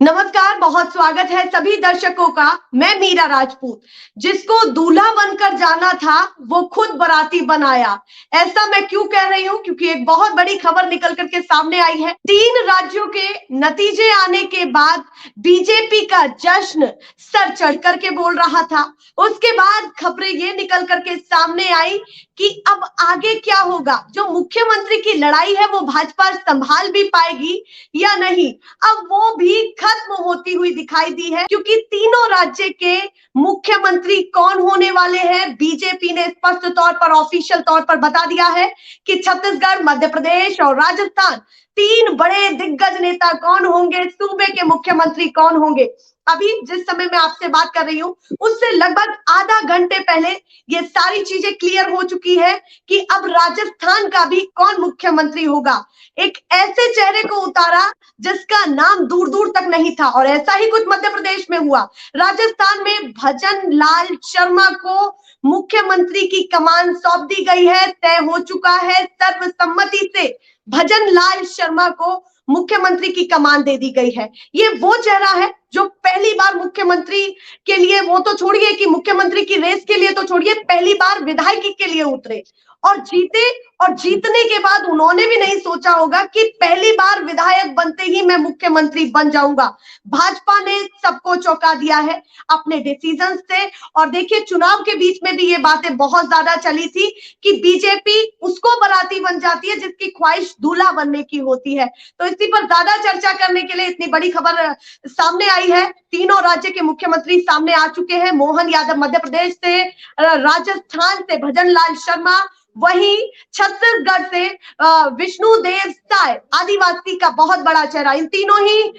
नमस्कार, बहुत स्वागत है सभी दर्शकों का। मैं मीरा राजपूत। जिसको दूल्हा बनकर जाना था वो खुद बाराती बनाया। ऐसा मैं क्यों कह रही हूं? क्योंकि एक बहुत बड़ी खबर निकल करके सामने आई है। 3 राज्यों के नतीजे आने के बाद बीजेपी का जश्न सर चढ़ करके बोल रहा था। उसके बाद खबरें ये निकल करके सामने आई कि अब आगे क्या होगा। जो मुख्यमंत्री की लड़ाई है वो भाजपा संभाल भी पाएगी या नहीं, अब वो भी खत्म होती हुई दिखाई दी है। क्योंकि तीनों राज्य के मुख्यमंत्री कौन होने वाले हैं, बीजेपी ने स्पष्ट तौर पर ऑफिशियल तौर पर बता दिया है कि छत्तीसगढ़, मध्य प्रदेश और राजस्थान 3 बड़े दिग्गज नेता कौन होंगे, सूबे के मुख्यमंत्री कौन होंगे। अभी जिस समय मैं आपसे बात कर रही हूं उससे लगभग आधा घंटे पहले ये सारी चीजें क्लियर हो चुकी है कि अब राजस्थान का भी कौन मुख्यमंत्री होगा। एक ऐसे चेहरे को उतारा जिसका नाम दूर दूर तक नहीं था, और ऐसा ही कुछ मध्य प्रदेश में हुआ। राजस्थान में भजन लाल शर्मा को मुख्यमंत्री की कमान सौंप दी गई है। तय हो चुका है सर्वसम्मति से भजन लाल शर्मा को मुख्यमंत्री की कमान दे दी गई है। ये वो चेहरा है जो पहली बार मुख्यमंत्री के लिए, वो तो छोड़िए कि मुख्यमंत्री की रेस के लिए तो छोड़िए, पहली बार विधायकी के लिए उतरे और जीते। और जीतने के बाद उन्होंने भी नहीं सोचा होगा कि पहली बार विधायक बनते ही मैं मुख्यमंत्री बन जाऊंगा। भाजपा ने सबको चौंका दिया है अपने डिसीजन से। और देखिए, चुनाव के बीच में भी ये बातें बहुत ज्यादा चली थी कि बीजेपी उसको बाराती बन जाती है जिसकी ख्वाहिश दूल्हा बनने की होती है। तो इसी पर ज्यादा चर्चा करने के लिए इतनी बड़ी खबर सामने आई है। तीनों राज्य के मुख्यमंत्री सामने आ चुके हैं। मोहन यादव मध्य प्रदेश से, राजस्थान से भजन लाल शर्मा, वहीं छत्तीसगढ़ से विष्णुदेव साय, आदिवासी का बहुत बड़ा चेहरा। इन तीनों ही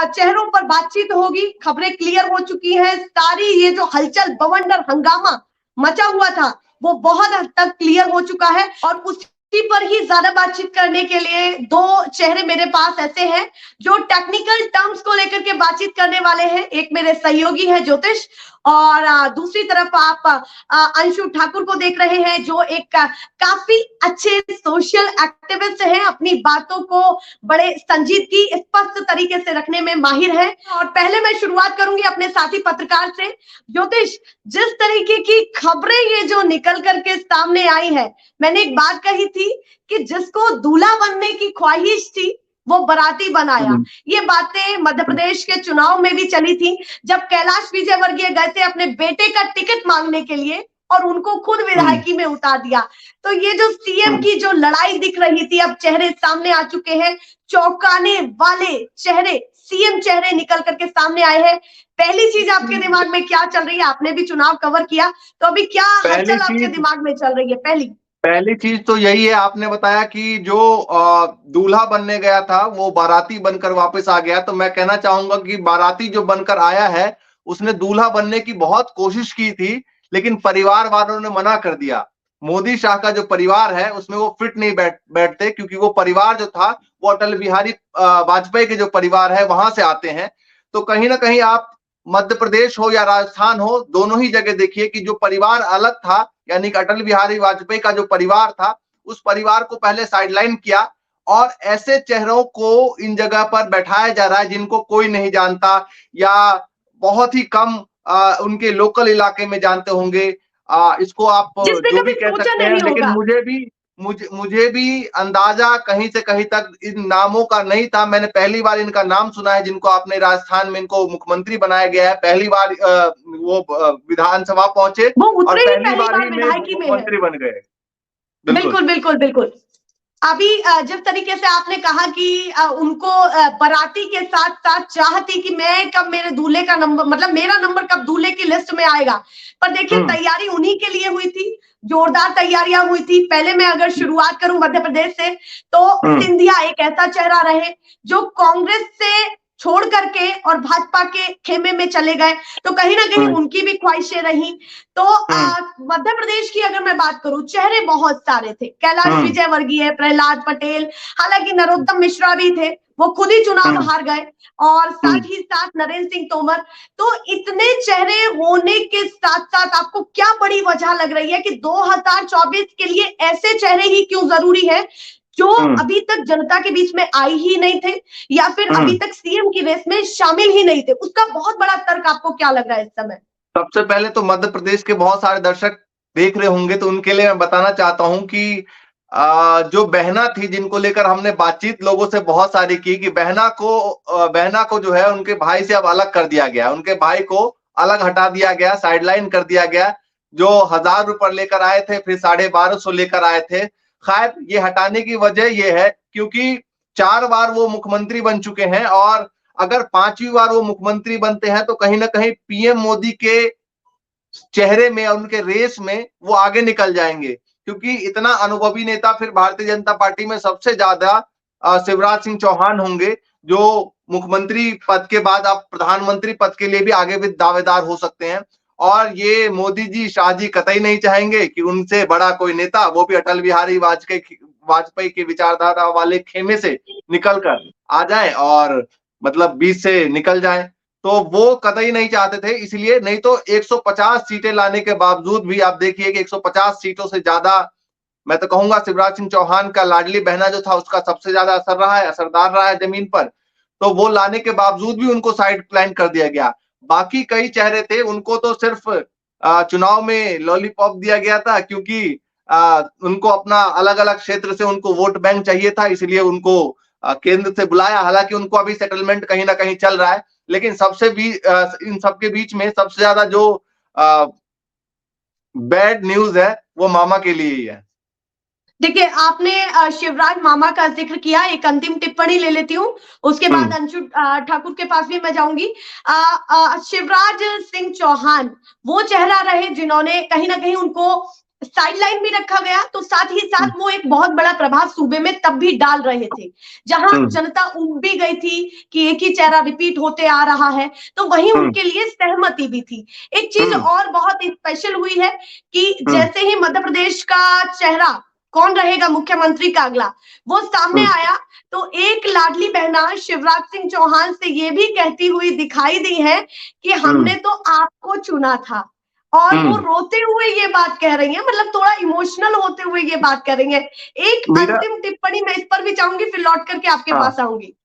चेहरों पर बातचीत होगी। खबरें क्लियर हो चुकी हैं सारी। ये जो हलचल, बवंडर, हंगामा मचा हुआ था वो बहुत हद तक क्लियर हो चुका है। और उसी पर ही ज्यादा बातचीत करने के लिए 2 चेहरे मेरे पास ऐसे हैं जो टेक्निकल टर्म्स को लेकर के बातचीत करने वाले हैं। एक मेरे सहयोगी है ज्योतिष, और दूसरी तरफ आप अंशु ठाकुर को देख रहे हैं जो एक काफी अच्छे सोशल एक्टिविस्ट हैं। अपनी बातों को बड़े संजीदगी, स्पष्ट तरीके से रखने में माहिर है। और पहले मैं शुरुआत करूंगी अपने साथी पत्रकार से। ज्योतिष, जिस तरीके की खबरें ये जो निकल करके सामने आई है, मैंने एक बात कही थी कि जिसको दूल्हा बनने की ख्वाहिश थी वो बाराती बनाया। ये बातें मध्य प्रदेश के चुनाव में भी चली थी जब कैलाश विजयवर्गीय गए थे अपने बेटे का टिकट मांगने के लिए और उनको खुद विधायकी में उतार दिया। तो ये जो सीएम की जो लड़ाई दिख रही थी, अब चेहरे सामने आ चुके हैं। चौंकाने वाले चेहरे, सीएम चेहरे निकल करके सामने आए हैं। पहली चीज आपके दिमाग में क्या चल रही है? आपने भी चुनाव कवर किया, तो अभी क्या हलचल आपके दिमाग में चल रही है? पहली चीज तो यही है, आपने बताया कि जो दूल्हा बनने गया था वो बाराती बनकर वापस आ गया। तो मैं कहना चाहूंगा कि बाराती जो बनकर आया है उसने दूल्हा बनने की बहुत कोशिश की थी, लेकिन परिवार वालों ने मना कर दिया। मोदी शाह का जो परिवार है उसमें वो फिट नहीं बैठते, क्योंकि वो परिवार जो था वो अटल बिहारी वाजपेयी के जो परिवार है वहां से आते हैं। तो कहीं ना कहीं आप मध्य प्रदेश हो या राजस्थान हो, दोनों ही जगह देखिए कि जो परिवार अलग था, यानी कि अटल बिहारी वाजपेयी का जो परिवार था, उस परिवार को पहले साइडलाइन किया और ऐसे चेहरों को इन जगह पर बैठाया जा रहा है जिनको कोई नहीं जानता या बहुत ही कम उनके लोकल इलाके में जानते होंगे। इसको आप जो भी कह सकते हैं, लेकिन मुझे भी अंदाजा कहीं से कहीं तक इन नामों का नहीं था। मैंने पहली बार इनका नाम सुना है जिनको आपने राजस्थान में इनको मुख्यमंत्री बनाया गया है। पहली बार वो विधानसभा पहुंचे और पहली बार ही मुख्यमंत्री बन गए। बिल्कुल बिल्कुल बिल्कुल। अभी जिस तरीके से आपने कहा कि उनको बाराती के साथ साथ चाह थी कि मैं कब मेरे दूल्हे का नंबर, मतलब मेरा नंबर कब दूल्हे की लिस्ट में आएगा। पर देखिए, तैयारी उन्हीं के लिए हुई थी, जोरदार तैयारियां हुई थी। पहले मैं अगर शुरुआत करूं मध्य प्रदेश से, तो सिंधिया एक ऐसा चेहरा रहे जो कांग्रेस से छोड़ करके और भाजपा के खेमे में चले गए, तो कहीं ना कहीं उनकी भी ख्वाहिशें रही। तो मध्य प्रदेश की अगर मैं बात करूं, चेहरे बहुत सारे थे। कैलाश विजयवर्गीय, प्रहलाद पटेल, हालांकि नरोत्तम मिश्रा भी थे, वो खुद ही चुनाव हार गए, और साथ ही साथ नरेंद्र सिंह तोमर। तो इतने चेहरे होने के साथ साथ आपको क्या बड़ी वजह लग रही है कि 2024 के लिए ऐसे चेहरे ही क्यों जरूरी है? जो अभी तक जनता के बीच में आई ही नहीं थे या फिर अभी तक सीएम की रेस में शामिल ही नहीं थे, उसका बहुत बड़ा तर्क आपको क्या लग रहा है इस समय? सबसे पहले तो मध्य प्रदेश के बहुत सारे दर्शक देख रहे होंगे, तो उनके लिए मैं बताना चाहता हूं कि जो बहना थी, जिनको लेकर हमने बातचीत लोगों से बहुत सारी की, कि बहना को जो है उनके भाई से अब अलग कर दिया गया, उनके भाई को अलग हटा दिया गया, साइडलाइन कर दिया गया। जो 1000 रुपए लेकर आए थे, फिर 1250 लेकर आए थे। खैर, ये हटाने की वजह ये है क्योंकि 4 बार वो मुख्यमंत्री बन चुके हैं, और अगर 5वीं बार वो मुख्यमंत्री बनते हैं तो कहीं ना कहीं पीएम मोदी के चेहरे में और उनके रेस में वो आगे निकल जाएंगे, क्योंकि इतना अनुभवी नेता फिर भारतीय जनता पार्टी में सबसे ज्यादा शिवराज सिंह चौहान होंगे, जो मुख्यमंत्री पद के बाद आप प्रधानमंत्री पद के लिए भी आगे भी दावेदार हो सकते हैं। और ये मोदी जी, शाह जी कतई नहीं चाहेंगे कि उनसे बड़ा कोई नेता, वो भी अटल बिहारी वाजपेयी की विचारधारा वाले खेमे से निकलकर आ जाए और मतलब बीच से निकल जाए, तो वो कतई नहीं चाहते थे। इसलिए नहीं तो 150 सीटें लाने के बावजूद भी आप देखिए कि 150 सीटों से ज्यादा, मैं तो कहूंगा शिवराज सिंह चौहान का लाडली बहना जो था उसका सबसे ज्यादा असर रहा है, असरदार रहा है जमीन पर। तो वो लाने के बावजूद भी उनको साइड प्लान कर दिया गया। बाकी कई चेहरे थे, उनको तो सिर्फ चुनाव में लॉलीपॉप दिया गया था, क्योंकि उनको अपना अलग अलग क्षेत्र से उनको वोट बैंक चाहिए था, इसलिए उनको केंद्र से बुलाया। हालांकि उनको अभी सेटलमेंट कहीं ना कहीं चल रहा है, लेकिन इन सबके बीच में सबसे ज्यादा जो बैड न्यूज है वो मामा के लिए ही है। देखिए, आपने शिवराज मामा का जिक्र किया, एक अंतिम टिप्पणी ले लेती हूँ, उसके बाद अंशु ठाकुर के पास भी मैं जाऊंगी। शिवराज सिंह चौहान वो चेहरा रहे जिन्होंने कहीं ना कहीं उनको साइडलाइन भी रखा गया, तो साथ ही साथ वो एक बहुत बड़ा प्रभाव सूबे में तब भी डाल रहे थे, जहां जनता उब भी गई थी कि एक ही चेहरा रिपीट होते आ रहा है, तो वहीं उनके लिए सहमति भी थी। एक चीज और बहुत स्पेशल हुई है कि जैसे ही मध्य प्रदेश का चेहरा, कौन रहेगा मुख्यमंत्री का अगला, वो सामने आया, तो एक लाडली बहना शिवराज सिंह चौहान से ये भी कहती हुई दिखाई दी है कि हमने तो आपको चुना था, और वो रोते हुए ये बात कह रही है, मतलब थोड़ा इमोशनल होते हुए ये बात कह रही है। एक अंतिम टिप्पणी मैं इस पर भी चाहूंगी, फिर लौट करके आपके पास आऊंगी।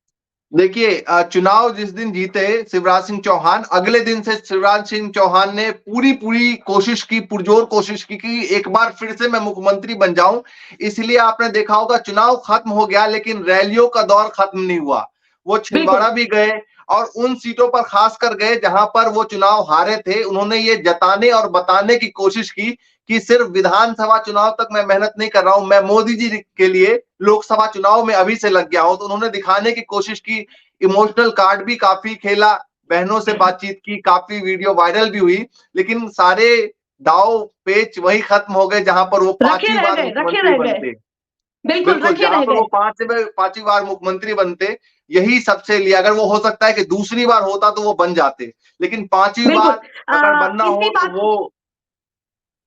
देखिए, चुनाव जिस दिन जीते शिवराज सिंह चौहान, अगले दिन से शिवराज सिंह चौहान ने पूरी कोशिश की, पुरजोर कोशिश की कि एक बार फिर से मैं मुख्यमंत्री बन जाऊं। इसलिए आपने देखा होगा, चुनाव खत्म हो गया लेकिन रैलियों का दौर खत्म नहीं हुआ। वो छिंदवाड़ा भी गए और उन सीटों पर खासकर गए जहां पर वो चुनाव हारे थे। उन्होंने ये जताने और बताने की कोशिश की कि सिर्फ विधानसभा चुनाव तक मैं मेहनत नहीं कर रहा हूं, मैं मोदी जी के लिए लोकसभा चुनाव में अभी से लग गया हूं। तो उन्होंने दिखाने की कोशिश की, इमोशनल कार्ड भी काफी खेला, बहनों से बातचीत की, काफी वीडियो वायरल भी हुई, लेकिन सारे दाव पेच वही खत्म हो गए जहां पर वो 5वीं बार मुख्यमंत्री बनते। बिल्कुल, जहां पर वो 5वीं बार मुख्यमंत्री बनते, यही सबसे लिए, अगर वो हो सकता है कि दूसरी बार होता तो वो बन जाते, लेकिन 5वीं बार अगर बनना हो तो वो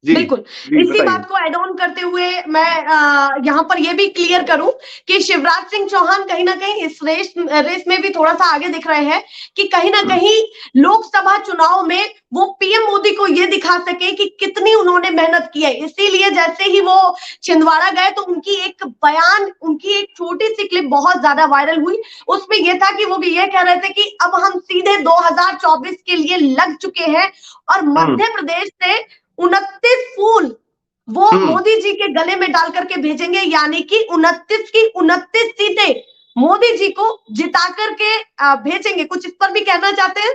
बिल्कुल। इसी बात को ऐड ऑन करते हुए मैं यहाँ पर ये भी क्लियर करूं कि शिवराज सिंह चौहान कहीं ना कहीं इस रेस में भी थोड़ा सा आगे दिख रहे हैं कि कहीं ना कहीं लोकसभा चुनाव में वो पीएम मोदी को ये दिखा सके कि कितनी उन्होंने मेहनत की है। इसीलिए जैसे ही वो छिंदवाड़ा गए तो उनकी एक बयान, उनकी एक छोटी सी क्लिप बहुत ज्यादा वायरल हुई। उसमें यह था कि वो ये कह रहे थे कि अब हम सीधे 2024 के लिए लग चुके हैं और मध्य प्रदेश से 29 फूल वो मोदी जी के गले में डाल करके भेजेंगे, यानी कि 29 की 29 सीटें मोदी जी को जिता करके भेजेंगे। कुछ इस पर भी कहना चाहते हैं?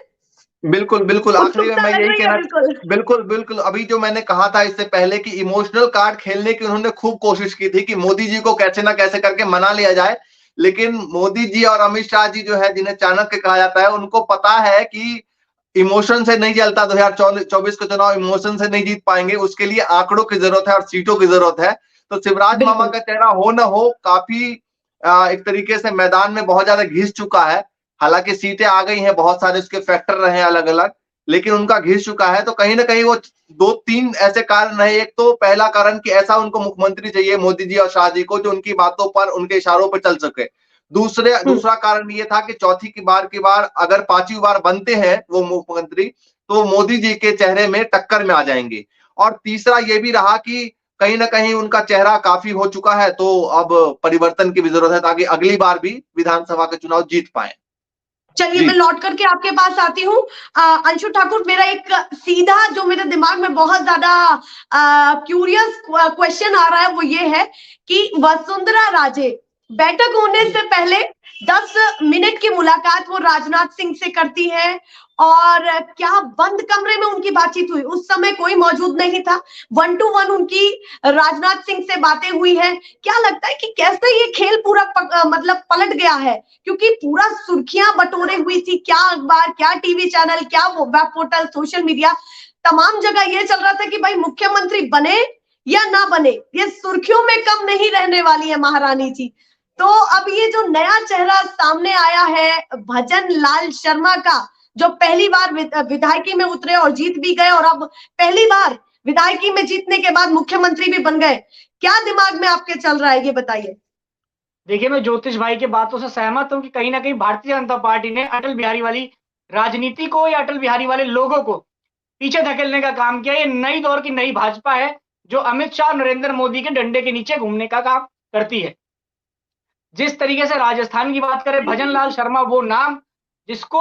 बिल्कुल, आखिरी में मैं यही कहना, बिल्कुल, अभी जो मैंने कहा था इससे पहले कि इमोशनल कार्ड खेलने की उन्होंने खूब कोशिश की थी कि मोदी जी को कैसे ना कैसे करके मना लिया जाए, लेकिन मोदी जी और अमित शाह जी जो है, जिन्हें चाणक्य कहा जाता है, उनको पता है कि इमोशन से नहीं चलता। 2024 का चुनाव इमोशन से नहीं जीत पाएंगे, उसके लिए आंकड़ों की जरूरत है और सीटों की जरूरत है। तो शिवराज मामा का चेहरा हो ना हो, काफी एक तरीके से मैदान में बहुत ज्यादा घिस चुका है। हालांकि सीटें आ गई हैं, बहुत सारे उसके फैक्टर रहे अलग अलग, लेकिन उनका घिस चुका है। तो कहीं ना कहीं वो 2-3 ऐसे कारण रहे। एक तो पहला कारण कि ऐसा उनको मुख्यमंत्री चाहिए मोदी जी और शाह जी को, जो उनकी बातों पर, उनके इशारों पर चल सके। दूसरा कारण ये था कि चौथी की बार अगर 5वीं बार बनते हैं वो मुख्यमंत्री, तो मोदी जी के चेहरे में टक्कर में आ जाएंगे। और तीसरा ये भी रहा कि कहीं ना कहीं उनका चेहरा काफी हो चुका है, तो अब परिवर्तन की भी जरूरत है ताकि अगली बार भी विधानसभा के चुनाव जीत पाए। चलिए जी। मैं लौट करके आपके पास आती हूँ। अंशु ठाकुर, मेरा एक सीधा जो मेरे दिमाग में बहुत ज्यादा क्यूरियस क्वेश्चन आ रहा है वो ये है कि वसुंधरा राजे बैठक होने से पहले 10 मिनट की मुलाकात वो राजनाथ सिंह से करती है, और क्या बंद कमरे में उनकी बातचीत हुई? उस समय कोई मौजूद नहीं था, 1 to 1 उनकी राजनाथ सिंह से बातें हुई है। क्या लगता है कि कैसे ये खेल पूरा मतलब पलट गया है? क्योंकि पूरा सुर्खियां बटोरे हुई थी, क्या अखबार, क्या टीवी चैनल, क्या वेब पोर्टल, सोशल मीडिया, तमाम जगह ये चल रहा था कि भाई मुख्यमंत्री बने या ना बने, ये सुर्खियों में कम नहीं रहने वाली है महारानी जी। तो अब ये जो नया चेहरा सामने आया है भजन लाल शर्मा का, जो पहली बार विधायकी में उतरे और जीत भी गए, और अब पहली बार विधायकी में जीतने के बाद मुख्यमंत्री भी बन गए, क्या दिमाग में आपके चल रहा है ये बताइए। देखिए, मैं ज्योतिष भाई की बातों से सहमत हूं कि कहीं ना कहीं भारतीय जनता पार्टी ने अटल बिहारी वाली राजनीति को या अटल बिहारी वाले लोगों को पीछे धकेलने का काम किया। ये नई दौर की नई भाजपा है जो अमित शाह, नरेंद्र मोदी के डंडे के नीचे घूमने का काम करती है। जिस तरीके से राजस्थान की बात करें, भजन लाल शर्मा वो नाम जिसको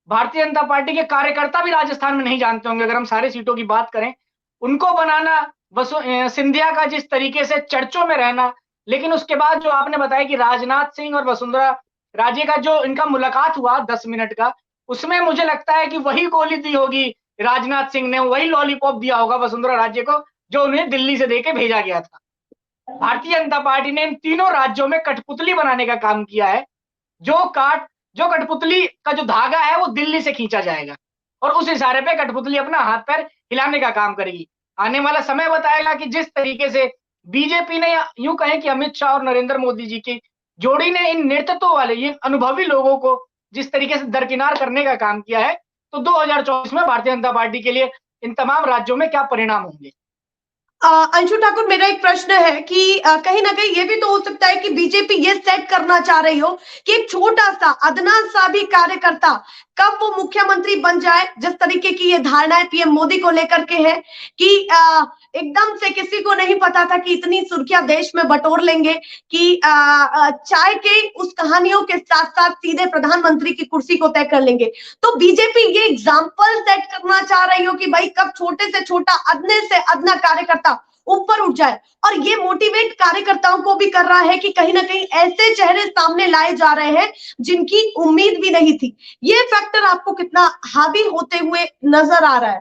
भारतीय जनता पार्टी के कार्यकर्ता भी राजस्थान में नहीं जानते होंगे, अगर हम सारे सीटों की बात करें, उनको बनाना, सिंधिया का जिस तरीके से चर्चों में रहना, लेकिन उसके बाद जो आपने बताया कि राजनाथ सिंह और वसुंधरा राजे का जो इनका मुलाकात हुआ 10 मिनट का, उसमें मुझे लगता है कि वही गोली दी होगी राजनाथ सिंह ने, वही लॉलीपॉप दिया होगा वसुंधरा राजे को जो उन्हें दिल्ली से देके भेजा गया था। भारतीय जनता पार्टी ने इन तीनों राज्यों में कठपुतली बनाने का काम किया है। जो कठपुतली का जो धागा है वो दिल्ली से खींचा जाएगा और उस इशारे पे कठपुतली अपना हाथ पैर हिलाने का काम करेगी। आने वाला समय बताएगा कि जिस तरीके से बीजेपी ने, यूं कहें कि अमित शाह और नरेंद्र मोदी जी की जोड़ी ने इन नेतृत्व वाले, ये अनुभवी लोगों को जिस तरीके से दरकिनार करने का काम किया है, तो 2024 में भारतीय जनता पार्टी के लिए इन तमाम राज्यों में क्या परिणाम होंगे। अंशु ठाकुर, मेरा एक प्रश्न है कि कहीं ना कहीं ये भी तो हो सकता है कि बीजेपी ये सेट करना चाह रही हो कि एक छोटा सा अदना सा भी कार्यकर्ता कब वो मुख्यमंत्री बन जाए, जिस तरीके की ये धारणाएं पीएम मोदी को लेकर के है कि एकदम से किसी को नहीं पता था कि इतनी सुर्खियां देश में बटोर लेंगे कि चाय के उस कहानियों के साथ साथ सीधे प्रधानमंत्री की कुर्सी को तय कर लेंगे। तो बीजेपी ये एग्जाम्पल सेट करना चाह रही हो कि भाई कब छोटे से छोटा, अदने से अदना कार्यकर्ता ऊपर उठ जाए, और ये मोटिवेट कार्यकर्ताओं को भी कर रहा है कि कहीं ना कहीं ऐसे चेहरे सामने लाए जा रहे हैं जिनकी उम्मीद भी नहीं थी। ये फैक्टर आपको कितना हावी होते हुए नजर आ रहा है?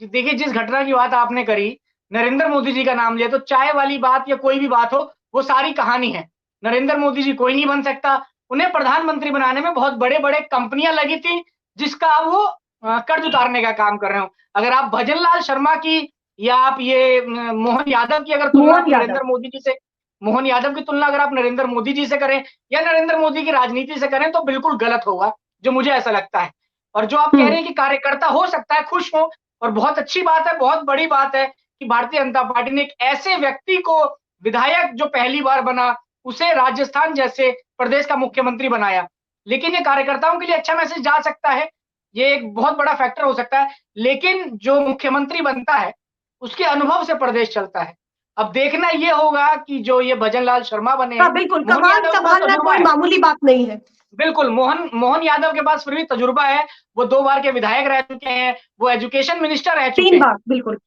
देखिए, जिस घटना की बात आपने करी, नरेंद्र मोदी जी का नाम लिया, तो चाय वाली बात या कोई भी बात हो, वो सारी कहानी है। नरेंद्र मोदी जी कोई नहीं बन सकता, उन्हें प्रधानमंत्री बनाने में बहुत बड़े बड़े कंपनियां लगी थी जिसका वो कर्ज उतारने का काम कर रहे हो। अगर आप भजन लाल शर्मा की या आप ये मोहन यादव की अगर तुलना नरेंद्र मोदी जी से, मोहन यादव की तुलना अगर आप नरेंद्र मोदी जी से करें या नरेंद्र मोदी की राजनीति से करें, तो बिल्कुल गलत होगा, जो मुझे ऐसा लगता है। और जो आप कह रहे हैं कि कार्यकर्ता हो सकता है खुश हो, और बहुत अच्छी बात है, बहुत बड़ी बात है कि भारतीय जनता पार्टी ने एक ऐसे व्यक्ति को विधायक जो पहली बार बना, उसे राजस्थान जैसे प्रदेश का मुख्यमंत्री बनाया। लेकिन ये कार्यकर्ताओं के लिए अच्छा मैसेज जा सकता है, ये एक बहुत बड़ा फैक्टर हो सकता है, लेकिन जो मुख्यमंत्री बनता है उसके अनुभव से प्रदेश चलता है। अब देखना ये होगा कि जो ये भजन लाल शर्मा बने हैं, बिल्कुल, कमान संभालना कोई मामूली बात नहीं है। बिल्कुल, मोहन यादव के पास फिर भी तजुर्बा है, वो 2 बार के विधायक रह चुके हैं, वो एजुकेशन मिनिस्टर रह चुके हैं, 3 बार, बिल्कुल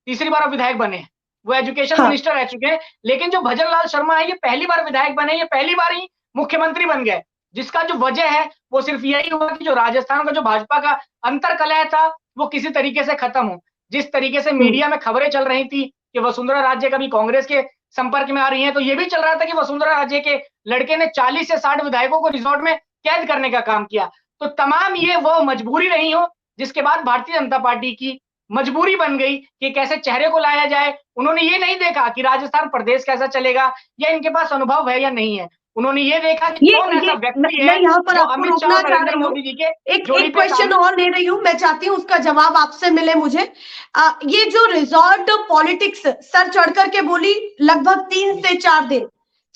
तीसरी बार वो विधायक बने हैं, वो एजुकेशन मिनिस्टर रह चुके हैं। लेकिन जो भजन लाल शर्मा है, ये पहली बार विधायक बने, ये पहली बार ही मुख्यमंत्री बन गए, जिसका जो वजह है वो सिर्फ यही हुआ कि जो राजस्थान का जो भाजपा का अंतरकलह था वो किसी तरीके से खत्म हो। जिस तरीके से मीडिया में खबरें चल रही थी कि वसुंधरा राजे कभी कांग्रेस के संपर्क में आ रही हैं, तो ये भी चल रहा था कि वसुंधरा राजे के लड़के ने 40 से 60 विधायकों को रिजॉर्ट में कैद करने का काम किया। तो तमाम ये वो मजबूरी रही हो जिसके बाद भारतीय जनता पार्टी की मजबूरी बन गई कि कैसे चेहरे को लाया जाए। उन्होंने ये नहीं देखा कि राजस्थान प्रदेश कैसा चलेगा या इनके पास अनुभव है या नहीं है, उन्होंने ये देखा कि कौन ऐसा व्यक्ति है। मैं यहाँ पर आपको रोकना चाह रही हूँ, एक क्वेश्चन और ले रही हूँ, मैं चाहती हूँ उसका जवाब आपसे मिले मुझे। ये जो रिजॉर्ट पॉलिटिक्स सर चढ़ करके बोली लगभग 3 से 4 दिन,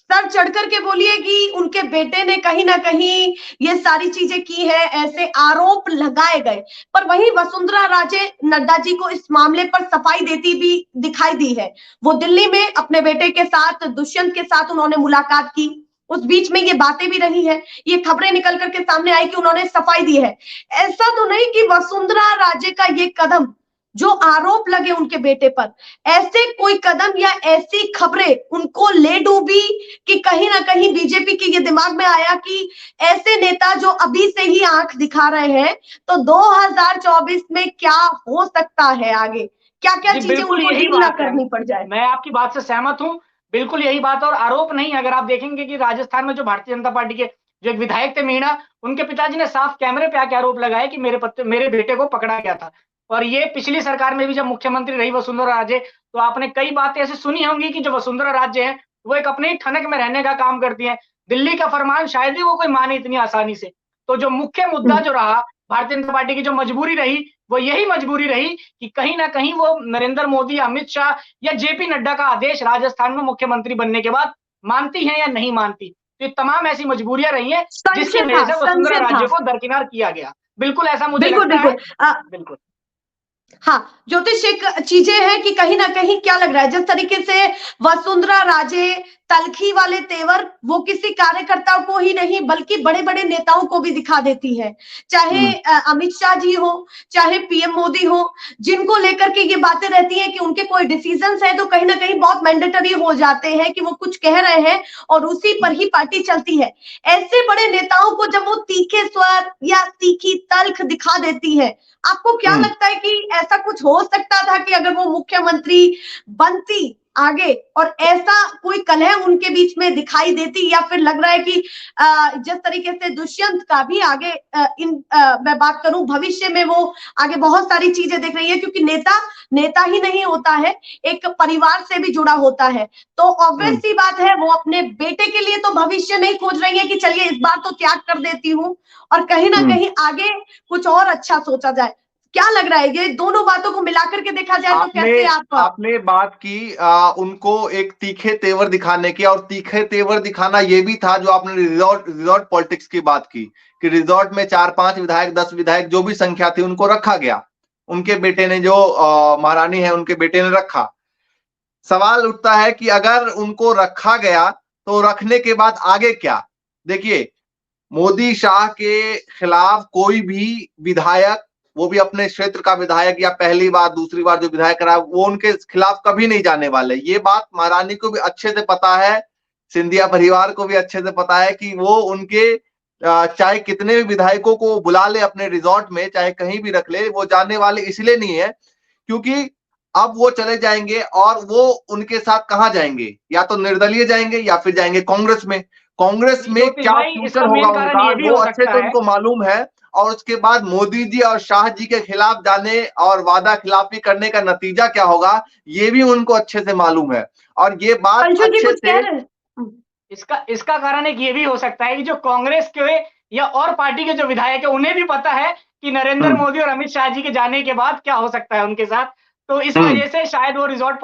सर चढ़ करके बोलिए कि उनके बेटे ने कहीं ना कहीं ये सारी चीजें की है, ऐसे आरोप लगाए गए। पर वहीं वसुंधरा राजे नड्डा जी को इस मामले पर सफाई देती भी दिखाई दी है। वो दिल्ली में अपने बेटे के साथ, दुष्यंत के साथ उन्होंने मुलाकात की, उस बीच में ये बातें भी रही है, ये खबरें निकल करके सामने आई कि उन्होंने सफाई दी है। ऐसा तो नहीं कि वसुंधरा राजे का ये कदम, जो आरोप लगे उनके बेटे पर, ऐसे कोई कदम या ऐसी खबरें उनको ले डूबी कि कहीं ना कहीं बीजेपी के ये दिमाग में आया कि ऐसे नेता जो अभी से ही आंख दिखा रहे हैं, तो 2024 में क्या हो सकता है आगे, क्या क्या जी, चीजें बिल्कुल उनको यही डील ना बात है। करनी पड़ जाए। मैं आपकी बात से सहमत हूँ, बिल्कुल यही बात है और आरोप नहीं। अगर आप देखेंगे कि राजस्थान में जो भारतीय जनता पार्टी के जो एक विधायक थे मीणा, उनके पिताजी ने साफ कैमरे पे आके आरोप लगाया कि मेरे बेटे को पकड़ा गया था। और ये पिछली सरकार में भी जब मुख्यमंत्री रही वसुंधरा राजे, तो आपने कई बातें ऐसी सुनी होंगी कि जो वसुंधरा राजे है, वो एक अपने ही ठनक में रहने का काम करती है। दिल्ली का फरमान शायद ही वो कोई माने इतनी आसानी से। तो जो मुख्य मुद्दा जो रहा, भारतीय जनता पार्टी की जो मजबूरी रही, वो यही मजबूरी रही कि कहीं ना कहीं वो नरेंद्र मोदी, अमित शाह या जेपी नड्डा का आदेश राजस्थान में मुख्यमंत्री बनने के बाद मानती है या नहीं मानती। तो ये तमाम ऐसी मजबूरियां रही हैं जिसकी संशय वजह था, से वसुंधरा संशय था। राजे को दरकिनार किया गया। बिल्कुल ऐसा मुझे बिल्कुल लगता है। बिल्कुल। बिल्कुल हाँ ज्योतिष, एक चीजें हैं कि कहीं ना कहीं क्या लग रहा है, जिस तरीके से वसुंधरा राजे तलखी वाले तेवर वो किसी कार्यकर्ता को ही नहीं बल्कि बड़े बड़े नेताओं को भी दिखा देती है, चाहे अमित शाह जी हो, चाहे पीएम मोदी हो, जिनको लेकर के ये बातें रहती हैं कि उनके कोई डिसीजंस है तो कहीं ना कहीं बहुत मैंडेटरी हो जाते हैं कि वो कुछ कह रहे हैं और उसी पर ही पार्टी चलती है। ऐसे बड़े नेताओं को जब वो तीखे स्वर या तीखी तल्ख दिखा देती है, आपको क्या लगता है कि ऐसा कुछ हो सकता था कि अगर वो मुख्यमंत्री बनती आगे और ऐसा कोई कलह उनके बीच में दिखाई देती, या फिर लग रहा है कि जिस तरीके से दुष्यंत का भी आगे मैं बात करूं भविष्य में वो आगे बहुत सारी चीजें देख रही है, क्योंकि नेता ही नहीं होता है, एक परिवार से भी जुड़ा होता है, तो ऑब्वियस सी बात है वो अपने बेटे के लिए तो भविष्य नहीं खोज रही है कि चलिए इस बार तो त्याग कर देती हूँ और कहीं ना कहीं आगे कुछ और अच्छा सोचा जाए। क्या लग रहा है ये दोनों बातों को मिलाकर के देखा जाए तो कैसे आपने बात की उनको एक तीखे तेवर दिखाने की, और तीखे तेवर दिखाना ये भी था जो आपने रिजॉर्ट पॉलिटिक्स की बात की कि रिजॉर्ट में 4-5 विधायक, 10 विधायक, जो भी संख्या थी उनको रखा गया। उनके बेटे ने, जो महारानी है उनके बेटे ने रखा। सवाल उठता है कि अगर उनको रखा गया तो रखने के बाद आगे क्या? देखिए, मोदी शाह के खिलाफ कोई भी विधायक, वो भी अपने क्षेत्र का विधायक या पहली बार दूसरी बार जो विधायक रहा, वो उनके खिलाफ कभी नहीं जाने वाले। ये बात महारानी को भी अच्छे से पता है, सिंधिया परिवार को भी अच्छे से पता है कि वो उनके चाहे कितने भी विधायकों को बुला ले अपने रिजॉर्ट में, चाहे कहीं भी रख ले, वो जाने वाले इसलिए नहीं है क्योंकि अब वो चले जाएंगे और वो उनके साथ कहां जाएंगे, या तो निर्दलीय जाएंगे या फिर जाएंगे कांग्रेस में। कांग्रेस में क्या फ्यूचर होगा उनका वो अच्छे से उनको मालूम है, और उसके बाद मोदी जी और शाह जी के खिलाफ जाने और वादा खिलाफी करने का नतीजा क्या होगा ये भी उनको अच्छे से मालूम है। और ये बात अच्छे से इसका कारण एक ये भी हो सकता है कि जो कांग्रेस के या और पार्टी के जो विधायक है उन्हें भी पता है कि नरेंद्र मोदी और अमित शाह जी के जाने के बाद क्या हो सकता है उनके साथ, तो इस वजह से शायद वो रिजॉर्ट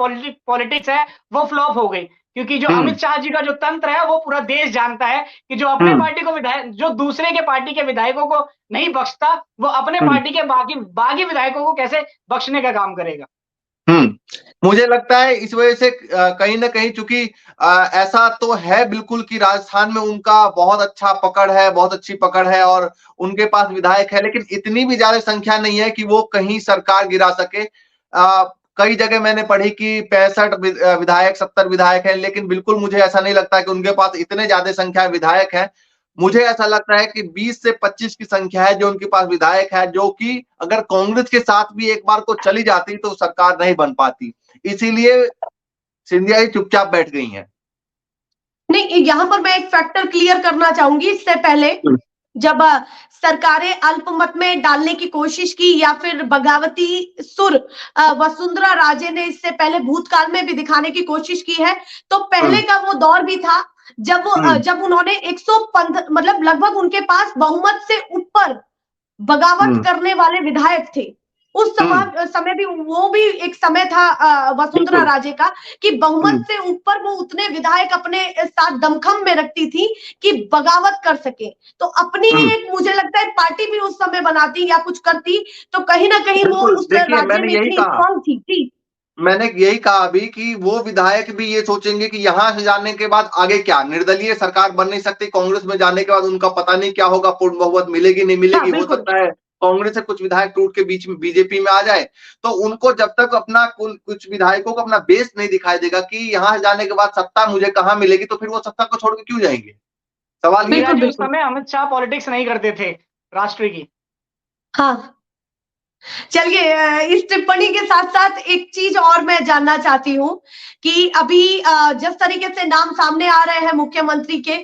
पॉलिटिक्स है वो फ्लॉप हो गई। क्योंकि जो अमित शाह जी का जो तंत्र है वो पूरा देश जानता है कि जो अपने पार्टी को विधायक, जो दूसरे के पार्टी के विधायकों को नहीं बख्शता, वो अपने पार्टी के बाकी विधायकों को कैसे बख्शने का काम करेगा। मुझे लगता है इस वजह से कहीं ना कहीं, चूंकि ऐसा तो है बिल्कुल कि राजस्थान में उनका बहुत अच्छा पकड़ है, बहुत अच्छी पकड़ है और उनके पास विधायक है, लेकिन इतनी भी ज्यादा संख्या नहीं है कि वो कहीं सरकार गिरा सके। कई जगह मैंने पढ़ी कि 65 विधायक, 70 विधायक हैं, लेकिन बिल्कुल मुझे ऐसा नहीं लगता कि उनके पास इतने ज्यादा संख्या विधायक हैं। मुझे ऐसा लगता है कि 20 से 25 की संख्या है जो उनके पास विधायक है, जो कि अगर कांग्रेस के साथ भी एक बार को चली जाती तो सरकार नहीं बन पाती, इसीलिए सिंधिया ही चुपचाप बैठ गई हैं। नहीं, यहां पर मैं एक फैक्टर क्लियर करना चाहूंगी। इससे पहले जब सरकारें अल्पमत में डालने की कोशिश की या फिर बगावती सुर वसुंधरा राजे ने इससे पहले भूतकाल में भी दिखाने की कोशिश की है, तो पहले का वो दौर भी था जब उन्होंने 115 मतलब लगभग उनके पास बहुमत से ऊपर बगावत करने वाले विधायक थे। उस समय भी वो भी एक समय था वसुंधरा राजे का कि बहुमत से ऊपर वो उतने विधायक अपने साथ दमखम में रखती थी कि बगावत कर सके। तो अपनी एक मुझे लगता है पार्टी भी उस समय बनाती या कुछ करती तो कहीं ना कहीं वो उस राज्य में इतनी स्ट्रॉन्ग थी। मैंने यही कहा अभी कि वो विधायक भी ये सोचेंगे कि यहां से जाने के बाद आगे क्या, निर्दलीय सरकार बन नहीं सकती, कांग्रेस में जाने के बाद उनका पता नहीं क्या होगा, पूर्ण बहुमत मिलेगी नहीं मिलेगी, हो सकता है कांग्रेस से कुछ विधायक टूट के बीच में बीजेपी में आ जाए। तो उनको जब तक अपना कुछ विधायकों को अपना बेस नहीं दिखाई देगा कि यहाँ जाने के बाद सत्ता मुझे कहाँ मिलेगी, तो फिर वो सत्ता को छोड़ के क्यों जाएंगे? सवाल ये उस समय अमित शाह पॉलिटिक्स नहीं करते थे राष्ट्र की। हाँ, चलिए इस टिप्पणी के साथ साथ एक चीज और मैं जानना चाहती हूँ कि अभी जिस तरीके से नाम सामने आ रहे हैं मुख्यमंत्री के,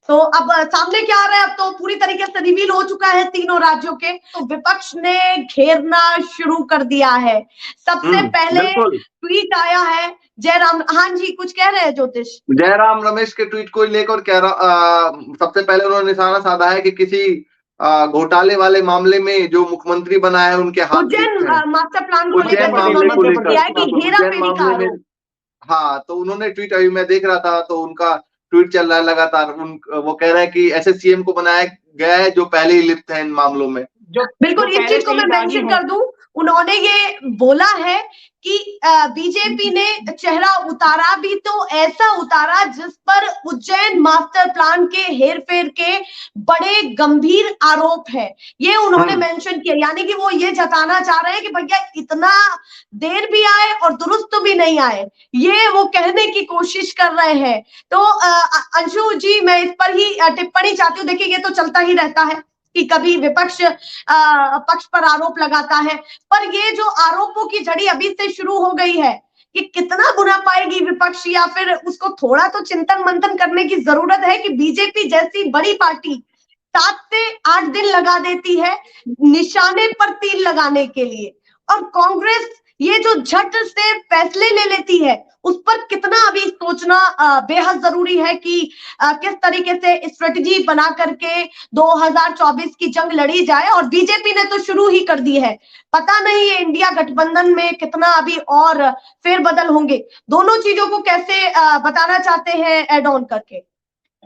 तो अब सामने क्या आ रहा है, अब तो पूरी तरीके से रिवील हो चुका है तीनों राज्यों के, तो विपक्ष ने घेरना शुरू कर दिया है। सबसे पहले ट्वीट आया है जयराम, हाँ जी कुछ कह रहे हैं ज्योतिष? जयराम रमेश के ट्वीट को लेकर सबसे पहले उन्होंने निशाना साधा है कि किसी घोटाले वाले मामले में जो मुख्यमंत्री बना है उनके हाथ उज्जैन मास्टर प्लान को लेकर। हाँ, तो उन्होंने ट्वीट, अभी मैं देख रहा था तो उनका ट्वीट चल रहा है लगातार, वो कह रहे हैं कि ऐसे सीएम को बनाया गया है जो पहले ही लिप्त है इन मामलों में। बिल्कुल, इस चीज को मैं मेंशन कर दूं, उन्होंने ये बोला है कि बीजेपी ने चेहरा उतारा भी तो ऐसा उतारा जिस पर उज्जैन मास्टर प्लान के हेरफेर के बड़े गंभीर आरोप है, ये उन्होंने मेंशन किया। यानी कि वो ये जताना चाह रहे हैं कि भैया इतना देर भी आए और दुरुस्त भी नहीं आए, ये वो कहने की कोशिश कर रहे हैं। तो अंशु जी मैं इस पर ही टिप्पणी चाहती हूँ। देखिए ये तो चलता ही रहता है कि कभी विपक्ष पक्ष पर आरोप लगाता है, पर ये जो आरोपों की झड़ी अभी से शुरू हो गई है कि कितना बुरा पाएगी विपक्ष, या फिर उसको थोड़ा तो चिंतन मंथन करने की जरूरत है कि बीजेपी जैसी बड़ी पार्टी 7 से 8 दिन लगा देती है निशाने पर तीर लगाने के लिए, और कांग्रेस ये जो झट से फैसले ले लेती है उस पर कितना अभी सोचना बेहद जरूरी है कि किस तरीके से स्ट्रेटजी बना करके 2024 की जंग लड़ी जाए। और बीजेपी ने तो शुरू ही कर दी है, पता नहीं ये इंडिया गठबंधन में कितना अभी और फेरबदल होंगे। दोनों चीजों को कैसे बताना चाहते हैं ऐड ऑन करके?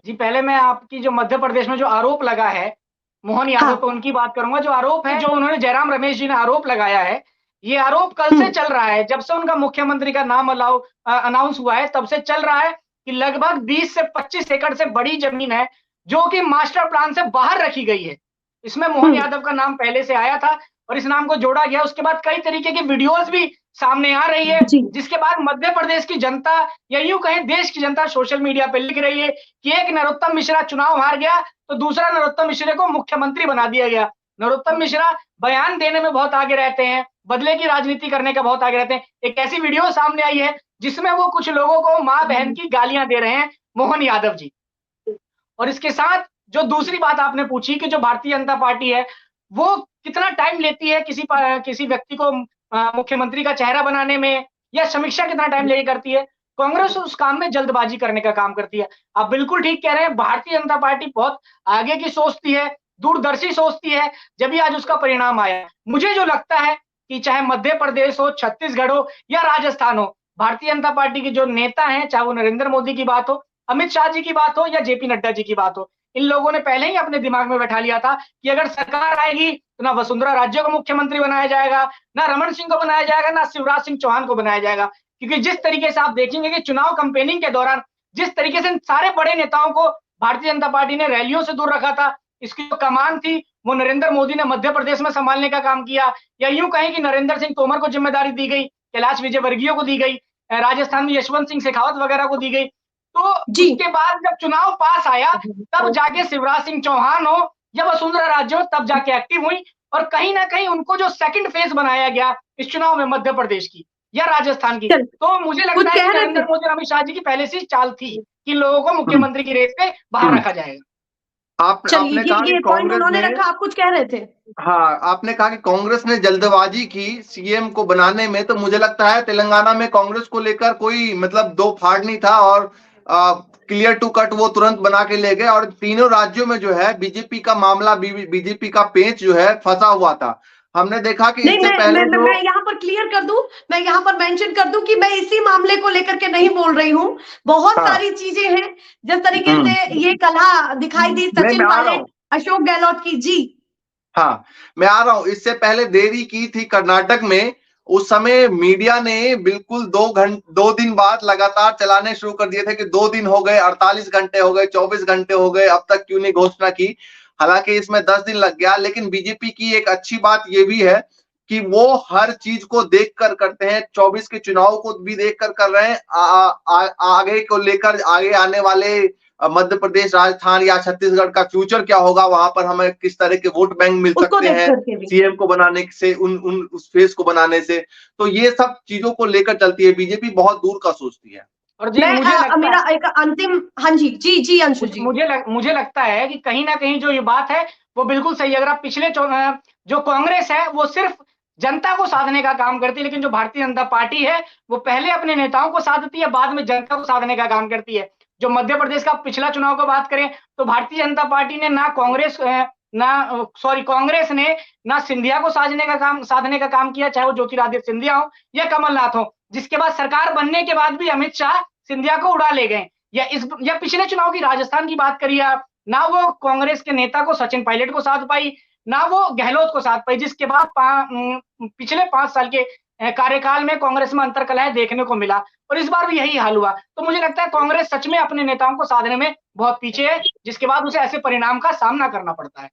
जी पहले मैं आपकी जो मध्य प्रदेश में जो आरोप लगा है मोहन यादव को उनकी बात करूंगा। जो आरोप है जो उन्होंने जयराम रमेश जी ने आरोप लगाया है, ये आरोप कल से चल रहा है, जब से उनका मुख्यमंत्री का नाम अनाउंस हुआ है तब से चल रहा है कि लगभग 20 से 25 एकड़ से बड़ी जमीन है जो कि मास्टर प्लान से बाहर रखी गई है। इसमें मोहन यादव का नाम पहले से आया था और इस नाम को जोड़ा गया। उसके बाद कई तरीके की वीडियोस भी सामने आ रही है, जिसके बाद मध्य प्रदेश की जनता या यूं कहें देश की जनता सोशल मीडिया पे लिख रही है कि एक नरोत्तम मिश्रा चुनाव हार गया तो दूसरा नरोत्तम मिश्रा को मुख्यमंत्री बना दिया गया। नरोत्तम मिश्रा बयान देने में बहुत आगे रहते हैं, बदले की राजनीति करने का बहुत आगे रहते हैं। एक ऐसी वीडियो सामने आई है जिसमें वो कुछ लोगों को माँ बहन की गालियां दे रहे हैं मोहन यादव जी। और इसके साथ जो दूसरी बात आपने पूछी कि जो भारतीय जनता पार्टी है वो कितना टाइम लेती है किसी व्यक्ति को मुख्यमंत्री का चेहरा बनाने में, या समीक्षा कितना टाइम लेके करती है, कांग्रेस उस काम में जल्दबाजी करने का काम करती है। आप बिल्कुल ठीक कह रहे हैं, भारतीय जनता पार्टी बहुत आगे की सोचती है, दूरदर्शी सोचती है, जब भी आज उसका परिणाम आया। मुझे जो लगता है कि चाहे मध्य प्रदेश हो, छत्तीसगढ़ हो या राजस्थान हो, भारतीय जनता पार्टी के जो नेता हैं, चाहे वो नरेंद्र मोदी की बात हो, अमित शाह जी की बात हो या जेपी नड्डा जी की बात हो, इन लोगों ने पहले ही अपने दिमाग में बैठा लिया था कि अगर सरकार आएगी तो ना वसुंधरा राजे को मुख्यमंत्री बनाया जाएगा, ना रमन सिंह को बनाया जाएगा, ना शिवराज सिंह चौहान को बनाया जाएगा। क्योंकि जिस तरीके से आप देखेंगे कि चुनाव कैंपेनिंग के दौरान जिस तरीके से सारे बड़े नेताओं को भारतीय जनता पार्टी ने रैलियों से दूर रखा था, इसकी जो कमान थी वो नरेंद्र मोदी ने मध्य प्रदेश में संभालने का काम किया, या यूं कहें कि नरेंद्र सिंह तोमर को जिम्मेदारी दी गई, कैलाश विजयवर्गीय को दी गई, राजस्थान में यशवंत सिंह शेखावत वगैरह को दी गई। तो इसके बाद जब चुनाव पास आया तब जाके शिवराज सिंह चौहान हो या वसुंधरा राजे हो तब जाके एक्टिव हुई, और कहीं ना कहीं उनको जो सेकंड फेज बनाया गया इस चुनाव में मध्य प्रदेश की या राजस्थान की, तो मुझे लगता है कि नरेंद्र मोदी और अमित शाह जी की पहले से चाल थी कि लोगों को मुख्यमंत्री की रेस पे बाहर रखा जाएगा। आपने कहा कि कांग्रेस ने रखा, आप कुछ कह रहे थे? हाँ, आपने कहा कि कांग्रेस ने जल्दबाजी की सीएम को बनाने में, तो मुझे लगता है तेलंगाना में कांग्रेस को लेकर कोई मतलब दो फाड़ नहीं था और क्लियर टू कट वो तुरंत बना के ले गए। और तीनों राज्यों में जो है बीजेपी का मामला, बीजेपी का पेंच जो है फंसा हुआ था। हमने देखा कि नहीं, इससे पहले जो मैं यहाँ पर क्लियर कर दूं, मैं यहाँ पर मेंशन कर दूं कि मैं इसी मामले को लेकर के नहीं बोल रही हूँ। बहुत हाँ, सारी चीजें हैं जिस तरीके हम्म, से ये कलह दिखाई दी नहीं सचिन मैं आ रहा पायलट हूँ। अशोक गहलोत की। जी हाँ, मैं आ रहा हूं। इससे पहले देरी की थी कर्नाटक में, उस समय मीडिया ने बिल्कुल 2 दिन बाद लगातार चलाने शुरू कर दिए थे कि 2 दिन हो गए, 48 घंटे हो गए, 24 घंटे हो गए, अब तक क्यों नहीं घोषणा की। हालांकि इसमें 10 दिन लग गया, लेकिन बीजेपी की एक अच्छी बात यह भी है कि वो हर चीज को देखकर करते हैं। 24 के चुनाव को भी देखकर कर रहे हैं, आगे को लेकर, आगे आने वाले मध्य प्रदेश, राजस्थान या छत्तीसगढ़ का फ्यूचर क्या होगा, वहां पर हमें किस तरह के वोट बैंक मिल उसको सकते देख हैं करके भी सीएम को बनाने से, उस फेस को बनाने से। तो ये सब चीजों को लेकर चलती है बीजेपी, बहुत दूर का सोचती है। और जी मैं मुझे लगता मेरा है, एक अंतिम, हाँ जी जी जी अंशु जी। मुझे लगता है कि कहीं ना कहीं जो ये बात है वो बिल्कुल सही है। अगर आप पिछले जो कांग्रेस है वो सिर्फ जनता को साधने का काम करती है, लेकिन जो भारतीय जनता पार्टी है वो पहले अपने नेताओं को साधती है, बाद में जनता को साधने का काम करती है। जो मध्य प्रदेश का पिछला चुनाव का बात करें तो भारतीय जनता पार्टी ने कांग्रेस ने ना सिंधिया को साधने का काम किया, चाहे वो ज्योतिरादित्य सिंधिया हो या कमलनाथ हो, जिसके बाद सरकार बनने के बाद भी अमित शाह सिंधिया को उड़ा ले गए। या पिछले चुनाव की राजस्थान की बात करिए आप, ना वो कांग्रेस के नेता को सचिन पायलट को साध पाई, ना वो गहलोत को साध पाई, जिसके बाद पिछले 5 साल के कार्यकाल में कांग्रेस में अंतर्कलह देखने को मिला और इस बार भी यही हाल हुआ। तो मुझे लगता है कांग्रेस सच में अपने नेताओं को साधने में बहुत पीछे है, जिसके बाद उसे ऐसे परिणाम का सामना करना पड़ता है।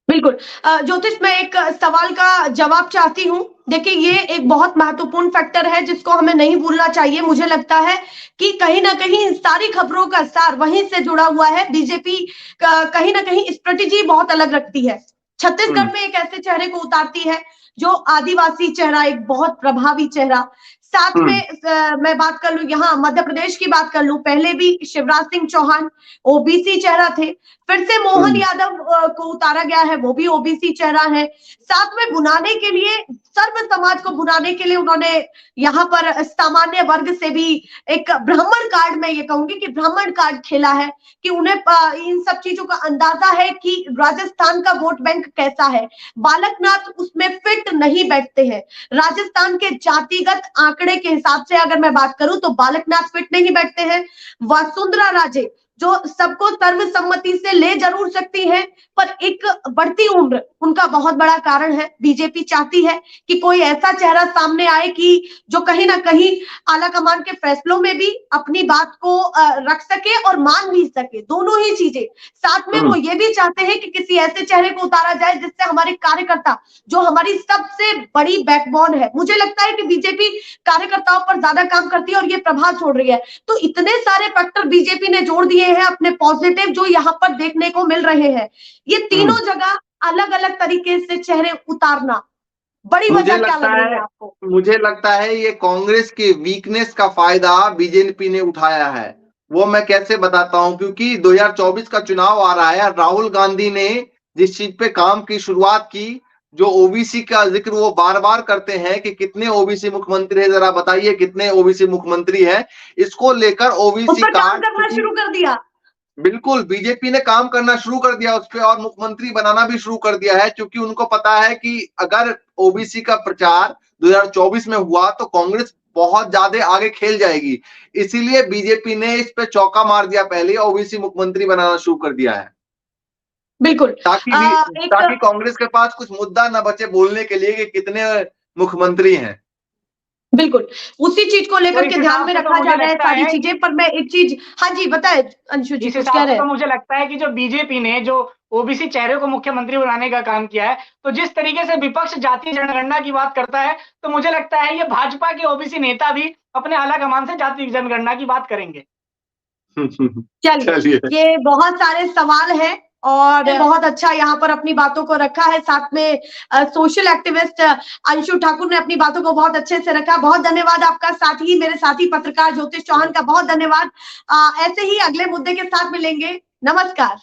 बिल्कुल। ज्योतिष, मैं एक सवाल का जवाब चाहती हूँ। देखिए, ये एक बहुत महत्वपूर्ण फैक्टर है जिसको हमें नहीं भूलना चाहिए। मुझे लगता है कि कहीं ना कहीं सारी खबरों का सार वहीं से जुड़ा हुआ है। बीजेपी कहीं ना कहीं स्ट्रेटेजी बहुत अलग रखती है। छत्तीसगढ़ में एक ऐसे चेहरे को उतारती है जो आदिवासी चेहरा, एक बहुत प्रभावी चेहरा। साथ में मैं बात कर लूं, यहाँ मध्य प्रदेश की बात कर लूं, पहले भी शिवराज सिंह चौहान ओबीसी चेहरा थे, फिर से मोहन यादव को उतारा गया है, वो भी ओबीसी चेहरा है। साथ में बुनाने के लिए, सर्व समाज को बुनाने के लिए उन्होंने यहाँ पर सामान्य वर्ग से भी एक ब्राह्मण कार्ड, मैं ये कहूंगी कि ब्राह्मण कार्ड खेला है कि उन्हें इन सब चीजों का अंदाजा है कि राजस्थान का वोट बैंक कैसा है। बालकनाथ उसमें फिट नहीं बैठते हैं। राजस्थान के जातिगत आंकड़े के हिसाब से अगर मैं बात करूं तो बालकनाथ फिट नहीं बैठते हैं। वसुंधरा राजे जो सबको सर्वसम्मति से ले जरूर सकती है, पर एक बढ़ती उम्र उनका बहुत बड़ा कारण है। बीजेपी चाहती है कि कोई ऐसा चेहरा सामने आए कि जो कहीं ना कहीं आला कमान के फैसलों में भी अपनी बात को रख सके और मान भी सके, दोनों ही चीजें। साथ में वो ये भी चाहते हैं कि किसी ऐसे चेहरे को उतारा जाए जिससे हमारे कार्यकर्ता, जो हमारी सबसे बड़ी बैकबोन है, मुझे लगता है कि बीजेपी कार्यकर्ताओं पर ज्यादा काम करती है और ये प्रभाव छोड़ रही है। तो इतने सारे फैक्टर बीजेपी ने जोड़ दिए हैं अपने पॉजिटिव, जो यहाँ पर देखने को मिल रहे हैं। ये तीनों जगह अलग अलग तरीके से चेहरे उतारना, बड़ी वजह क्या लग रही है आपको? मुझे लगता है ये कांग्रेस के वीकनेस का फायदा बीजेपी ने उठाया है। वो मैं कैसे बताता हूं, क्योंकि 2024 का चुनाव आ रहा है। राहुल गांधी ने जिस चीज पे काम की शुरुआत की, जो ओबीसी का जिक्र वो बार बार करते हैं कि कितने ओबीसी मुख्यमंत्री है, जरा बताइए कितने ओबीसी मुख्यमंत्री हैं। इसको लेकर ओबीसी काम करना शुरू कर दिया। बिल्कुल, बीजेपी ने काम करना शुरू कर दिया उस पर, और मुख्यमंत्री बनाना भी शुरू कर दिया है, क्योंकि उनको पता है कि अगर ओबीसी का प्रचार 2024 में हुआ तो कांग्रेस बहुत ज्यादा आगे खेल जाएगी। इसीलिए बीजेपी ने इस पे चौका मार दिया, पहले ओबीसी मुख्यमंत्री बनाना शुरू कर दिया है। बिल्कुल, ताकि कांग्रेस के पास कुछ मुद्दा न बचे बोलने के लिए कि कितने मुख्यमंत्री हैं। बिल्कुल, उसी चीज को लेकर के ध्यान में रखा जा रहा है सारी चीजें। पर मैं एक चीज, हाँ जी बताए अंशु जी, कुछ कह रहे हैं। तो मुझे लगता है कि जो बीजेपी ने जो ओबीसी चेहरे को मुख्यमंत्री बनाने का काम किया है, तो जिस तरीके से विपक्ष जातीय जनगणना की बात करता है, तो मुझे लगता है ये भाजपा के ओबीसी नेता भी अपने आला कमान से जातीय जनगणना की बात करेंगे। चलिए, ये बहुत सारे सवाल हैं और बहुत अच्छा यहाँ पर अपनी बातों को रखा है। साथ में सोशल एक्टिविस्ट अंशु ठाकुर ने अपनी बातों को बहुत अच्छे से रखा। बहुत धन्यवाद आपका। साथ ही मेरे साथी पत्रकार ज्योतिष चौहान का बहुत धन्यवाद। ऐसे ही अगले मुद्दे के साथ मिलेंगे। नमस्कार।